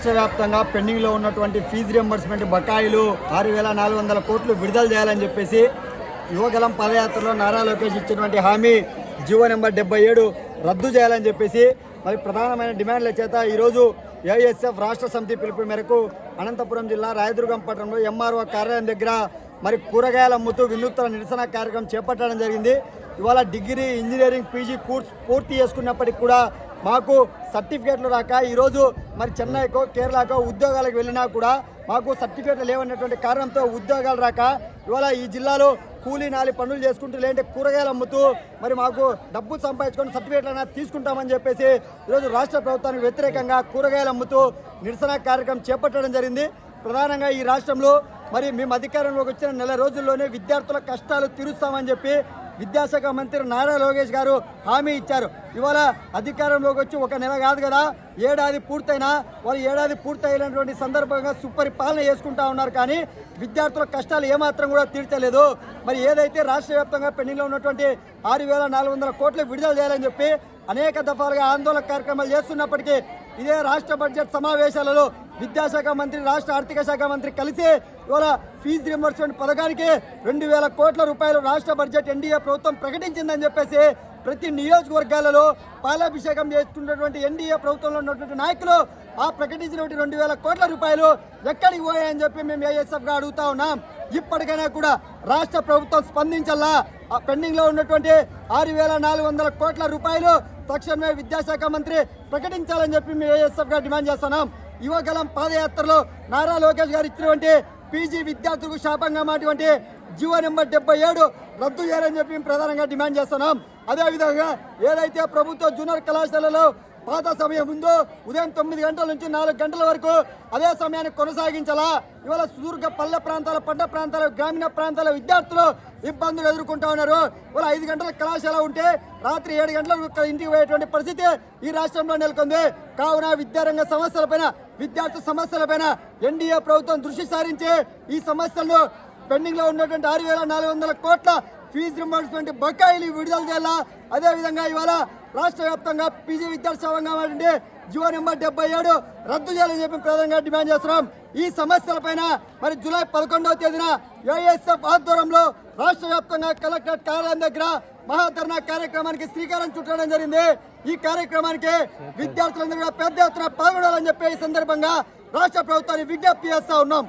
రాష్ట్ర వ్యాప్తంగా పెండింగ్లో ఉన్నటువంటి ఫీజు రియంబర్స్మెంట్ బకాయిలు 6,400 కోట్లు విడుదల చేయాలని చెప్పేసి యువగలం పదయాత్రలో నారా లోకేష్ ఇచ్చినటువంటి హామీ జీవో నెంబర్ 77 రద్దు చేయాలని చెప్పేసి మరి ప్రధానమైన డిమాండ్ల చేత ఈరోజు ఏఐఎస్ఎఫ్ రాష్ట్ర సమితి పిలుపు మేరకు అనంతపురం జిల్లా రాయదుర్గం పట్టణంలో ఎంఆర్ఓ కార్యాలయం దగ్గర మరి కూరగాయలు అమ్ముతూ వినూత్న నిరసన కార్యక్రమం చేపట్టడం జరిగింది. ఇవాళ డిగ్రీ ఇంజనీరింగ్ పీజీ కోర్స్ పూర్తి చేసుకున్నప్పటికీ కూడా మాకు సర్టిఫికేట్లు రాక ఈరోజు మరి చెన్నైకో కేరళకో ఉద్యోగాలకు వెళ్ళినా కూడా మాకు సర్టిఫికేట్లు లేవన్నటువంటి కారణంతో ఉద్యోగాలు రాక ఇవాళ ఈ జిల్లాలో కూలీ నాలి పనులు చేసుకుంటూ లేదంటే కూరగాయలు అమ్ముతూ మరి మాకు డబ్బు సంపాదించుకొని సర్టిఫికేట్లైనా తీసుకుంటామని చెప్పేసి ఈరోజు రాష్ట్ర ప్రభుత్వానికి వ్యతిరేకంగా కూరగాయలు అమ్ముతూ నిరసన కార్యక్రమం చేపట్టడం జరిగింది. ప్రధానంగా ఈ రాష్ట్రంలో మరి మేము అధికారంలోకి వచ్చిన నెల రోజుల్లోనే విద్యార్థుల కష్టాలు తీరుస్తామని చెప్పి విద్యాశాఖ మంత్రి నారా లోకేష్ గారు హామీ ఇచ్చారు. ఇవాళ అధికారంలోకి వచ్చి ఒక నెల కాదు కదా, ఏడాది పూర్తయినా వాళ్ళు ఏడాది పూర్తయినటువంటి సందర్భంగా సుపరిపాలన చేసుకుంటా ఉన్నారు. కానీ విద్యార్థుల కష్టాలు ఏమాత్రం కూడా తీర్చలేదు. మరి ఏదైతే రాష్ట్ర వ్యాప్తంగా పెండింగ్లో ఉన్నటువంటి 6,400 కోట్లు విడుదల చేయాలని చెప్పి అనేక దఫాలుగా ఆందోళన కార్యక్రమాలు చేస్తున్నప్పటికీ ఇదే రాష్ట్ర బడ్జెట్ సమావేశాలలో విద్యాశాఖ మంత్రి రాష్ట్ర ఆర్థిక శాఖ మంత్రి కలిసి ఇవాళ ఫీజు రియంబర్స్మెంట్ పథకానికి 2,000 కోట్ల రూపాయలు రాష్ట్ర బడ్జెట్ ఎన్డీఏ ప్రభుత్వం ప్రకటించిందని చెప్పేసి ప్రతి నియోజకవర్గాలలో పాలాభిషేకం చేస్తున్నటువంటి ఎన్డీఏ ప్రభుత్వంలో ఉన్నటువంటి నాయకులు ఆ ప్రకటించినటువంటి 2,000 కోట్ల రూపాయలు ఎక్కడికి పోయాయని చెప్పి మేము ఏఎస్ఎఫ్గా అడుగుతా ఉన్నాం. ఇప్పటికైనా కూడా రాష్ట్ర ప్రభుత్వం స్పందించాలా. ఆ పెండింగ్లో ఉన్నటువంటి 6,400 కోట్ల రూపాయలు తక్షణమే విద్యాశాఖ మంత్రి ప్రకటించాలని చెప్పి మేము ఏఎస్ఎఫ్గా డిమాండ్ చేస్తున్నాం. యువగలం పాదయాత్రలో నారా లోకేష్ గారు ఇచ్చినటువంటి పీజీ విద్యార్థులకు శాపంగా మాటువంటి జీవో నెంబర్ 77 రద్దు చేయాలని చెప్పి ప్రధానంగా డిమాండ్ చేస్తున్నాం. అదేవిధంగా ఏదైతే ప్రభుత్వ జూనియర్ కళాశాలలో పాత సమయం ఉందో ఉదయం 9 గంటల నుంచి 4 గంటల వరకు అదే సమయాన్ని కొనసాగించాలా. ఇవాళ సుదూర్ఘ పల్లె ప్రాంతాల పంట ప్రాంతాల గ్రామీణ ప్రాంతాల విద్యార్థులు ఇబ్బందులు ఎదుర్కొంటా ఉన్నారు. ఇవాళ 5 గంటల కళాశాల ఉంటే రాత్రి 7 గంటలకు ఇంటికి పోయేటువంటి పరిస్థితి ఈ రాష్ట్రంలో నెలకొంది. కావున విద్యారంగ సమస్యలపైన విద్యార్థి సమస్యలపైన ఎన్డీఏ ప్రభుత్వం దృష్టి సారించి ఈ సమస్యలను పెండింగ్లో ఉన్నటువంటి 6,400 కోట్ల ఫీజు రింబర్స్మెంట్ బకాయిలు విడుదల చేయాలా. అదేవిధంగా ఇవాళ రాష్ట్ర వ్యాప్తంగా పీజీ విద్యార్థి శాపంగా మారింది జీవో నెంబర్ 77 రద్దు చేయాలని చెప్పి ప్రధానంగా డిమాండ్ చేస్తున్నాం. ఈ సమస్యలపైన మరి జూలై 11వ తేదీన ఏఐఎస్ఎఫ్ ఆధ్వర్యంలో రాష్ట్ర వ్యాప్తంగా కలెక్టరేట్ కార్యాలయం దగ్గర మహాధర్నా కార్యక్రమానికి శ్రీకారం చుట్టడం జరిగింది. ఈ కార్యక్రమానికి విద్యార్థులందరూ కూడా పెద్ద ఎత్తున పాల్గొనాలని చెప్పి ఈ సందర్భంగా రాష్ట్ర ప్రభుత్వాన్ని విజ్ఞప్తి చేస్తా ఉన్నాం.